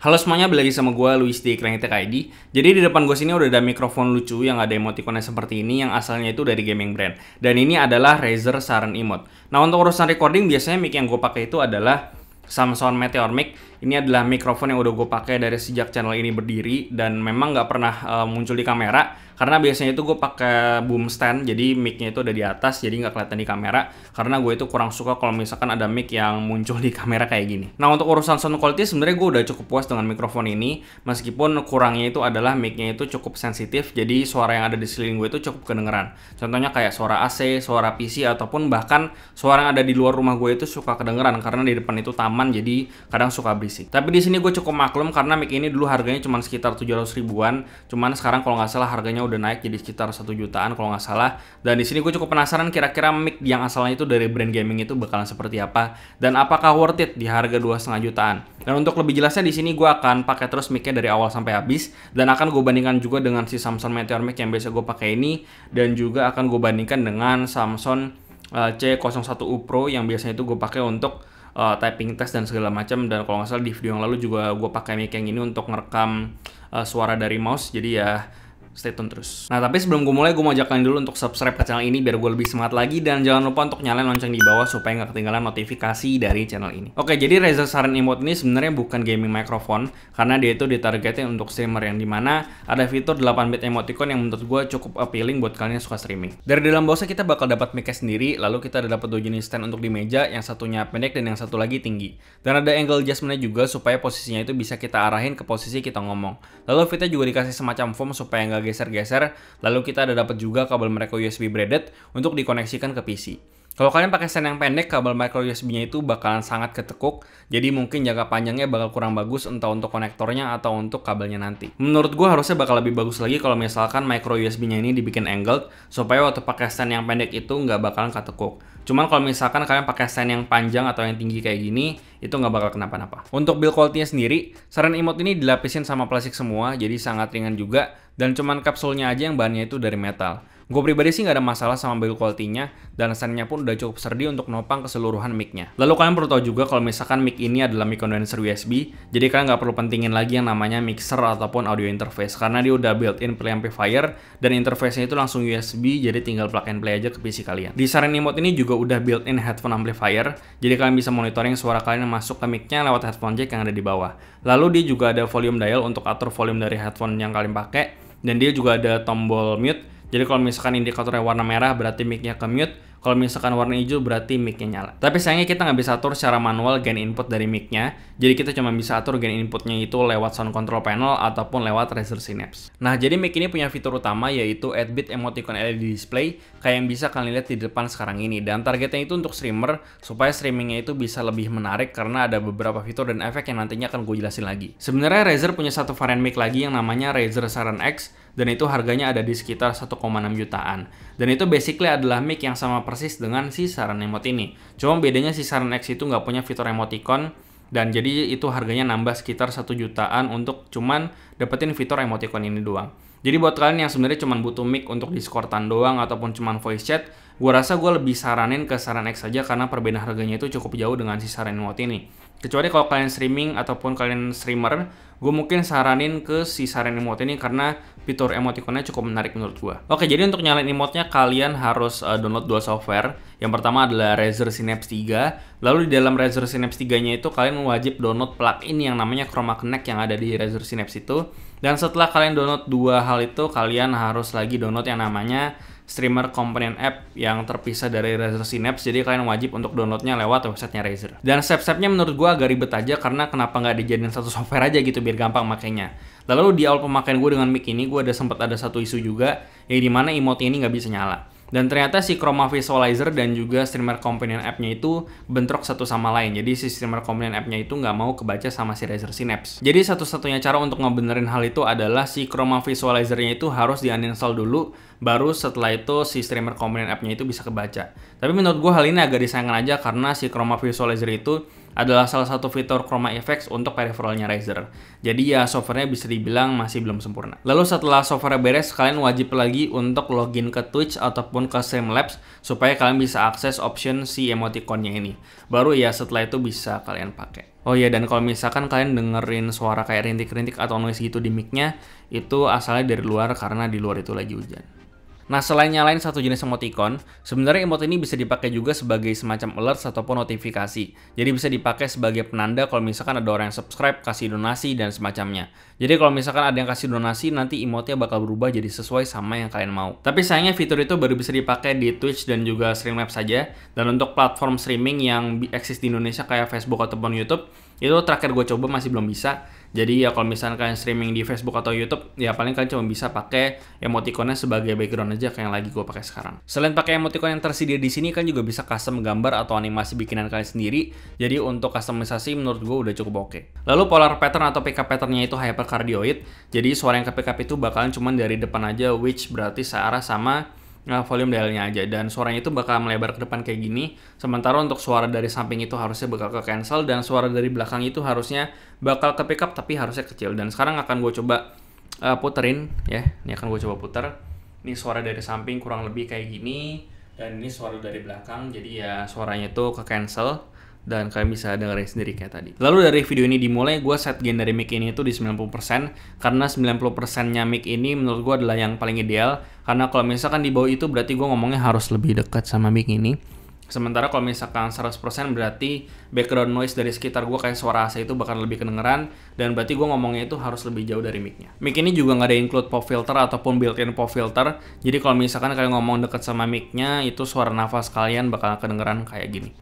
Halo semuanya, balik lagi sama gue, Luis di Krengtek ID. Jadi di depan gue sini udah ada mikrofon lucu yang ada emoticonnya seperti ini, yang asalnya itu dari gaming brand. Dan ini adalah Razer Saren Emote. Nah, untuk urusan recording biasanya mic yang gue pakai itu adalah Samsung Meteor Mic. Ini adalah mikrofon yang udah gue pakai dari sejak channel ini berdiri, dan memang nggak pernah muncul di kamera karena biasanya itu gue pakai boom stand, jadi mic-nya itu ada di atas, jadi nggak kelihatan di kamera. Karena gue itu kurang suka kalau misalkan ada mic yang muncul di kamera kayak gini. Nah, untuk urusan sound quality sebenarnya gue udah cukup puas dengan mikrofon ini, meskipun kurangnya itu adalah mic-nya itu cukup sensitif, jadi suara yang ada di sekeliling gue itu cukup kedengeran. Contohnya kayak suara AC, suara PC, ataupun bahkan suara yang ada di luar rumah gue itu suka kedengeran karena di depan itu taman, jadi kadang suka berisik. Tapi di sini gue cukup maklum karena mic ini dulu harganya cuma sekitar 700 ribuan, cuman sekarang kalau nggak salah harganya udah naik jadi sekitar 1 jutaan kalau nggak salah. Dan di sini gue cukup penasaran kira-kira mic yang asalnya itu dari brand gaming itu bakalan seperti apa dan apakah worth it di harga 2,5 jutaan. Dan untuk lebih jelasnya di sini gue akan pakai terus mic-nya dari awal sampai habis, dan akan gue bandingkan juga dengan si Samsung Meteor Mic yang biasa gue pakai ini, dan juga akan gue bandingkan dengan Samsung C01U Pro yang biasanya itu gue pakai untuk typing test dan segala macam. Dan kalau nggak salah di video yang lalu juga gue pakai mic yang ini untuk ngerekam suara dari mouse. Jadi ya stay tune terus. Nah, tapi sebelum gue mulai, gue mau ajak kalian dulu untuk subscribe ke channel ini biar gue lebih semangat lagi, dan jangan lupa untuk nyalain lonceng di bawah supaya nggak ketinggalan notifikasi dari channel ini. Oke, jadi Razer Saren Emote ini sebenarnya bukan gaming microphone karena dia itu ditargetin untuk streamer, yang dimana ada fitur 8 bit emoticon yang menurut gue cukup appealing buat kalian yang suka streaming. Dari dalam boxnya kita bakal dapat mic-nya sendiri, lalu kita ada dapat 2 jenis stand untuk di meja, yang satunya pendek dan yang satu lagi tinggi. Dan ada angle adjustment-nya juga supaya posisinya itu bisa kita arahin ke posisi kita ngomong. Lalu fitnya juga dikasih semacam foam supaya nggak geser-geser. Lalu kita ada dapat juga kabel micro USB braided untuk dikoneksikan ke PC. Kalau kalian pakai stand yang pendek, kabel micro USB-nya itu bakalan sangat ketekuk, jadi mungkin jangka panjangnya bakal kurang bagus entah untuk konektornya atau untuk kabelnya nanti. Menurut gue harusnya bakal lebih bagus lagi kalau misalkan micro USB-nya ini dibikin angled, supaya waktu pakai stand yang pendek itu nggak bakalan ketekuk. Cuman kalau misalkan kalian pakai stand yang panjang atau yang tinggi kayak gini, itu nggak bakal kenapa-napa. Untuk build quality-nya sendiri, Saren Emote ini dilapisin sama plastik semua, jadi sangat ringan juga, dan cuman kapsulnya aja yang bahannya itu dari metal. Gue pribadi sih nggak ada masalah sama build quality-nya, dan stand-nya pun udah cukup sturdy untuk nopang keseluruhan mic-nya. Lalu kalian perlu tahu juga kalau misalkan mic ini adalah mic condenser USB, jadi kalian nggak perlu pentingin lagi yang namanya mixer ataupun audio interface, karena dia udah built-in preamplifier, dan interface-nya itu langsung USB, jadi tinggal plug and play aja ke PC kalian. Di Saren Emote ini juga udah built-in headphone amplifier, jadi kalian bisa monitoring suara kalian yang masuk ke mic-nya lewat headphone jack yang ada di bawah. Lalu dia juga ada volume dial untuk atur volume dari headphone yang kalian pakai, dan dia juga ada tombol mute. Jadi kalau misalkan indikatornya warna merah berarti mic-nya ke mute, kalau misalkan warna hijau berarti mic-nya nyala. Tapi sayangnya kita nggak bisa atur secara manual gain input dari mic-nya, jadi kita cuma bisa atur gain inputnya itu lewat sound control panel ataupun lewat Razer Synapse. Nah, jadi mic ini punya fitur utama yaitu 8-bit emoticon LED display kayak yang bisa kalian lihat di depan sekarang ini, dan targetnya itu untuk streamer supaya streamingnya itu bisa lebih menarik karena ada beberapa fitur dan efek yang nantinya akan gue jelasin lagi. Sebenarnya Razer punya satu varian mic lagi yang namanya Razer Saren X, dan itu harganya ada di sekitar 1,6 jutaan. Dan itu basically adalah mic yang sama persis dengan si Saren Emote ini. Cuma bedanya si Saren X itu nggak punya fitur emoticon, dan jadi itu harganya nambah sekitar 1 jutaan untuk cuman dapetin fitur emoticon ini doang. Jadi buat kalian yang sebenarnya cuma butuh mic untuk Discordan doang ataupun cuma voice chat, gue rasa gue lebih saranin ke Saren X aja karena perbedaan harganya itu cukup jauh dengan si Saren Emote ini. Kecuali kalau kalian streaming ataupun kalian streamer, gue mungkin saranin ke si Saren Emote ini karena fitur emoticonnya cukup menarik menurut gue. Oke, jadi untuk nyalain emote-nya kalian harus download 2 software. Yang pertama adalah Razer Synapse 3. Lalu di dalam Razer Synapse 3-nya itu kalian wajib download plugin yang namanya Chroma Connect yang ada di Razer Synapse itu. Dan setelah kalian download 2 hal itu, kalian harus lagi download yang namanya Streamer Companion App yang terpisah dari Razer Synapse, jadi kalian wajib untuk downloadnya lewat websitenya Razer. Dan step-stepnya menurut gue agak ribet aja, karena kenapa nggak dijadiin satu software aja gitu biar gampang makainya. Lalu di awal pemakaian gue dengan mic ini, gue sempat ada satu isu juga, yang dimana emote ini nggak bisa nyala. Dan ternyata si Chroma Visualizer dan juga Streamer Companion App-nya itu bentrok satu sama lain. Jadi si Streamer Companion App-nya itu nggak mau kebaca sama si Razer Synapse. Jadi satu-satunya cara untuk ngebenerin hal itu adalah si Chroma Visualizer-nya itu harus di-uninstall dulu, baru setelah itu si Streamer Companion App-nya itu bisa kebaca. Tapi menurut gue hal ini agak disayangkan aja karena si Chroma Visualizer itu adalah salah satu fitur Chroma Effects untuk peripheralnya Razer. Jadi ya softwarenya bisa dibilang masih belum sempurna. Lalu setelah software beres, kalian wajib lagi untuk login ke Twitch ataupun ke Streamlabs supaya kalian bisa akses option si emoticonnya ini. Baru ya setelah itu bisa kalian pakai. Oh iya, dan kalau misalkan kalian dengerin suara kayak rintik-rintik atau noise gitu di mic-nya, itu asalnya dari luar karena di luar itu lagi hujan. Nah, selain nyalain satu jenis emoticon, sebenarnya emote ini bisa dipakai juga sebagai semacam alerts ataupun notifikasi. Jadi bisa dipakai sebagai penanda kalau misalkan ada orang yang subscribe, kasih donasi, dan semacamnya. Jadi kalau misalkan ada yang kasih donasi, nanti emote-nya bakal berubah jadi sesuai sama yang kalian mau. Tapi sayangnya fitur itu baru bisa dipakai di Twitch dan juga Streamlabs saja. Dan untuk platform streaming yang eksis di Indonesia kayak Facebook ataupun YouTube, itu terakhir gue coba masih belum bisa. Jadi ya kalau misalnya kalian streaming di Facebook atau YouTube, ya paling kalian cuma bisa pakai emoticonnya sebagai background aja kayak yang lagi gue pakai sekarang. Selain pakai emoticon yang tersedia di sini, kan juga bisa custom gambar atau animasi bikinan kalian sendiri. Jadi untuk customisasi menurut gue udah cukup oke. Lalu polar pattern atau pickup patternnya itu hypercardioid. Jadi suara yang ke pickup itu bakalan cuma dari depan aja, which berarti searah sama volume dialnya aja, dan suaranya itu bakal melebar ke depan kayak gini. Sementara untuk suara dari samping itu harusnya bakal ke cancel, dan suara dari belakang itu harusnya bakal ke pick up tapi harusnya kecil. Dan sekarang akan gue coba puterin ya. Ini akan gue coba puter. Ini suara dari samping kurang lebih kayak gini, dan ini suara dari belakang. Jadi ya suaranya itu ke cancel, dan kalian bisa dengerin sendiri kayak tadi. Lalu dari video ini dimulai, gue set gain dari mic ini itu di 90%, karena 90%-nya mic ini menurut gue adalah yang paling ideal. Karena kalau misalkan di bawah itu berarti gue ngomongnya harus lebih dekat sama mic ini. Sementara kalau misalkan 100% berarti background noise dari sekitar gue kayak suara AC itu bakal lebih kedengeran, dan berarti gue ngomongnya itu harus lebih jauh dari mic-nya. Mic ini juga nggak ada include pop filter ataupun built-in pop filter. Jadi kalau misalkan kalian ngomong dekat sama mic-nya, itu suara nafas kalian bakal kedengeran kayak gini.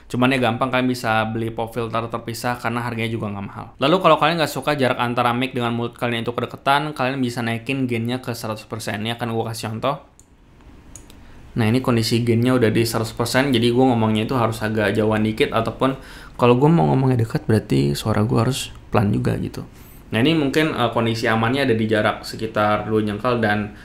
Cuman ya gampang, kalian bisa beli pop filter terpisah karena harganya juga nggak mahal. Lalu kalau kalian nggak suka jarak antara mic dengan mulut kalian itu kedekatan, kalian bisa naikin gainnya ke 100%. Ini akan gue kasih contoh. Nah, ini kondisi gainnya udah di 100%, jadi gue ngomongnya itu harus agak jauhan dikit, ataupun kalau gue mau ngomongnya dekat berarti suara gue harus pelan juga gitu. Nah, ini mungkin kondisi amannya ada di jarak sekitar 2 jengkal, dan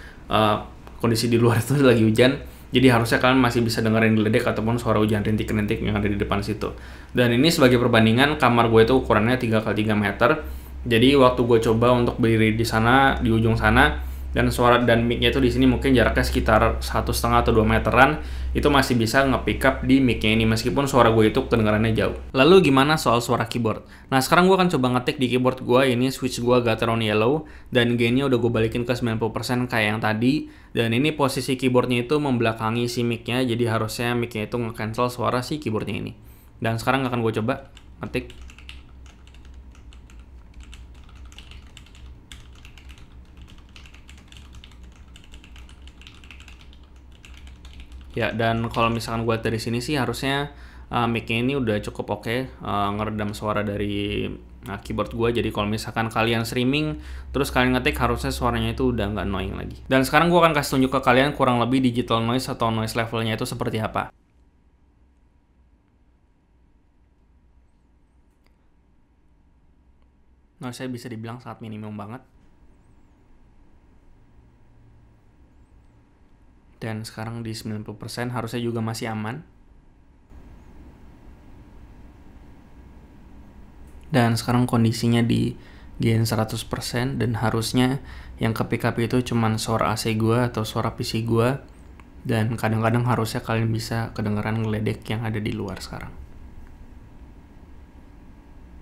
kondisi di luar itu lagi hujan. Jadi harusnya kalian masih bisa dengerin geledek ataupun suara hujan rintik-rintik yang ada di depan situ. Dan ini sebagai perbandingan, kamar gue itu ukurannya 3x3 meter. Jadi waktu gue coba untuk berdiri di sana, di ujung sana, dan suara dan mic-nya itu di sini mungkin jaraknya sekitar 1,5 atau 2 meteran, itu masih bisa nge-pick up di mic-nya ini meskipun suara gue itu kedengarannya jauh. Lalu gimana soal suara keyboard? Nah, sekarang gue akan coba ngetik di keyboard gue, ini switch gue Gateron Yellow, dan gainnya udah gue balikin ke 90% kayak yang tadi. Dan ini posisi keyboardnya itu membelakangi si mic-nya, jadi harusnya mic-nya itu nge-cancel suara si keyboardnya ini. Dan sekarang akan gue coba ngetik. Ya, dan kalau misalkan gue dari sini sih harusnya mic-nya ini udah cukup oke, ngeredam suara dari keyboard gue. Jadi kalau misalkan kalian streaming terus kalian ngetik, harusnya suaranya itu udah nggak annoying lagi. Dan sekarang gue akan kasih tunjuk ke kalian kurang lebih digital noise atau noise levelnya itu seperti apa. Noise-nya bisa dibilang sangat minimum banget. Dan sekarang di 90% harusnya juga masih aman. Dan sekarang kondisinya di gain 100%, dan harusnya yang ke pick up itu cuman suara AC gua atau suara PC gua, dan kadang-kadang harusnya kalian bisa kedengeran ngeledek yang ada di luar sekarang.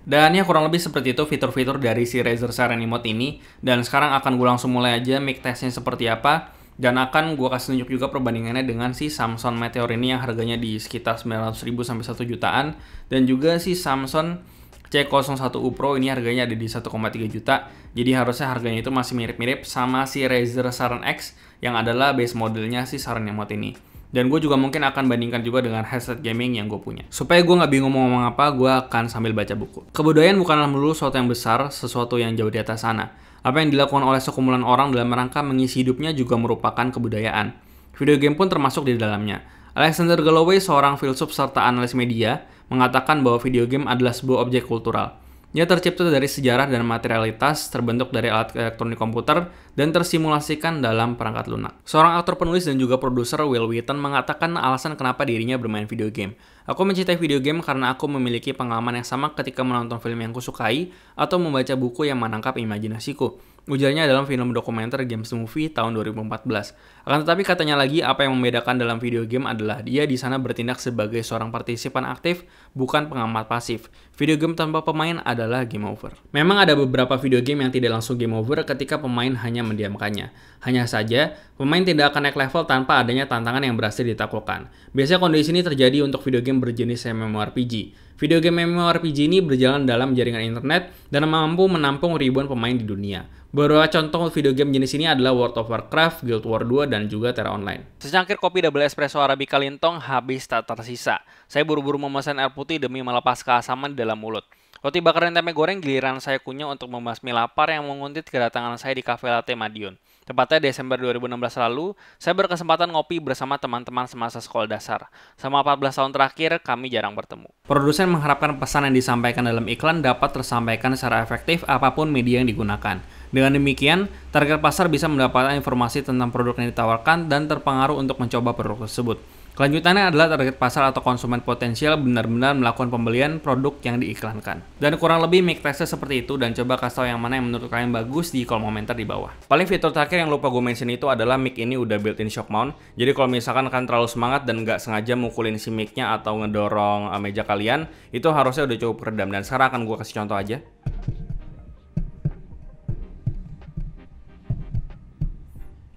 Dan ya kurang lebih seperti itu fitur-fitur dari si Razer Saren Emote ini. Dan sekarang akan gue langsung mulai aja mic testnya seperti apa. Dan akan gue kasih tunjuk juga perbandingannya dengan si Samsung Meteor ini yang harganya di sekitar 900.000 sampai 1 jutaan. Dan juga si Samsung C01U Pro ini harganya ada di 1,3 juta. Jadi harusnya harganya itu masih mirip-mirip sama si Razer Saren X yang adalah base modelnya si Saren Emote ini. Dan gue juga mungkin akan bandingkan juga dengan headset gaming yang gue punya. Supaya gue nggak bingung mau ngomong apa, gue akan sambil baca buku. Kebudayaan bukanlah melulu sesuatu yang besar, sesuatu yang jauh di atas sana. Apa yang dilakukan oleh sekumpulan orang dalam rangka mengisi hidupnya juga merupakan kebudayaan. Video game pun termasuk di dalamnya. Alexander Galloway, seorang filsuf serta analis media, mengatakan bahwa video game adalah sebuah objek kultural. Ia tercipta dari sejarah dan materialitas, terbentuk dari alat elektronik komputer, dan tersimulasikan dalam perangkat lunak. Seorang aktor penulis dan juga produser Wil Wheaton mengatakan alasan kenapa dirinya bermain video game. Aku mencintai video game karena aku memiliki pengalaman yang sama ketika menonton film yang kusukai atau membaca buku yang menangkap imajinasiku. Ujarnya dalam film dokumenter Games Movie tahun 2014. Akan tetapi katanya lagi, apa yang membedakan dalam video game adalah dia di sana bertindak sebagai seorang partisipan aktif, bukan pengamat pasif. Video game tanpa pemain adalah game over. Memang ada beberapa video game yang tidak langsung game over ketika pemain hanya mendiamkannya. Hanya saja, pemain tidak akan naik level tanpa adanya tantangan yang berhasil ditaklukkan. Biasanya kondisi ini terjadi untuk video game berjenis MMORPG. Video game MMORPG ini berjalan dalam jaringan internet dan mampu menampung ribuan pemain di dunia. Beberapa contoh video game jenis ini adalah World of Warcraft, Guild Wars 2, dan juga Terra Online. Secangkir kopi double espresso Arabica Lintong habis tak tersisa. Saya buru-buru memesan air putih demi melepas keasaman di dalam mulut. Roti bakar dan tempe goreng giliran saya kunyah untuk membasmi lapar yang menguntit kedatangan saya di Cafe Latte Madiun. Tepatnya Desember 2016 lalu, saya berkesempatan ngopi bersama teman-teman semasa sekolah dasar. Selama 14 tahun terakhir, kami jarang bertemu. Produsen mengharapkan pesan yang disampaikan dalam iklan dapat tersampaikan secara efektif apapun media yang digunakan. Dengan demikian, target pasar bisa mendapatkan informasi tentang produk yang ditawarkan dan terpengaruh untuk mencoba produk tersebut. Kelanjutannya adalah target pasar atau konsumen potensial benar-benar melakukan pembelian produk yang diiklankan. Dan kurang lebih make testnya seperti itu, dan coba kasih tahu yang mana yang menurut kalian bagus di kolom komentar di bawah. Paling fitur terakhir yang lupa gue mention itu adalah mic ini udah built-in shock mount. Jadi kalau misalkan kalian terlalu semangat dan nggak sengaja mukulin si mic-nya atau ngedorong meja kalian, itu harusnya udah cukup redam. Dan sekarang akan gue kasih contoh aja.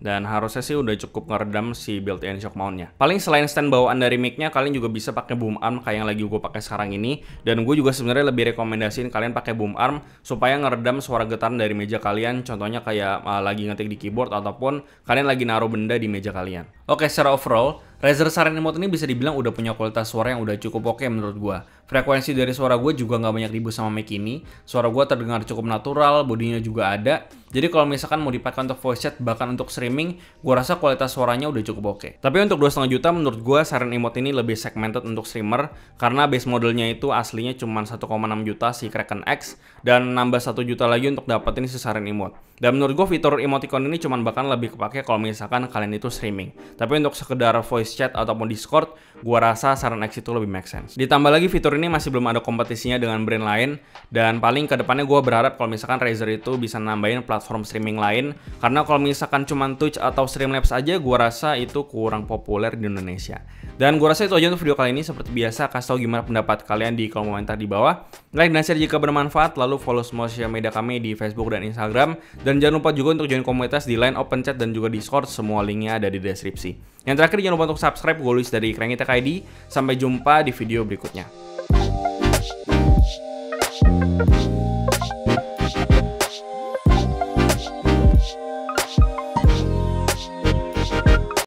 Dan harusnya sih udah cukup ngeredam si built-in shock mount-nya. Paling selain stand bawaan dari mic-nya, kalian juga bisa pakai boom arm kayak yang lagi gue pakai sekarang ini. Dan gue juga sebenarnya lebih rekomendasiin kalian pakai boom arm supaya ngeredam suara getaran dari meja kalian. Contohnya kayak lagi ngetik di keyboard ataupun kalian lagi naruh benda di meja kalian. Oke, secara overall, Razer Saren Emote ini bisa dibilang udah punya kualitas suara yang udah cukup oke menurut gue. Frekuensi dari suara gue juga nggak banyak ribut sama mic ini. Suara gue terdengar cukup natural, bodinya juga ada. Jadi kalau misalkan mau dipakai untuk voice chat, bahkan untuk streaming, gue rasa kualitas suaranya udah cukup oke. Tapi untuk 2,5 juta menurut gue Saren Emote ini lebih segmented untuk streamer, karena base modelnya itu aslinya cuma 1,6 juta si Kraken X, dan nambah 1 juta lagi untuk dapetin si Saren Emote. Dan menurut gue fitur emoticon ini cuma bahkan lebih kepake kalau misalkan kalian itu streaming. Tapi untuk sekedar voice chat ataupun Discord, gue rasa Saren X itu lebih make sense. Ditambah lagi fitur ini masih belum ada kompetisinya dengan brand lain, dan paling kedepannya gue berharap kalau misalkan Razer itu bisa nambahin platform streaming lain, karena kalau misalkan cuma Twitch atau Streamlabs aja, gue rasa itu kurang populer di Indonesia. Dan gue rasa itu aja untuk video kali ini. Seperti biasa, kasih tau gimana pendapat kalian di kolom komentar di bawah. Like dan share jika bermanfaat, lalu follow semua sosial media kami di Facebook dan Instagram. Dan jangan lupa juga untuk join komunitas di Line, Open Chat, dan juga Discord. Semua linknya ada di deskripsi. Yang terakhir, jangan lupa untuk subscribe. Gue Luis dari Krengita ID. Sampai jumpa di video berikutnya.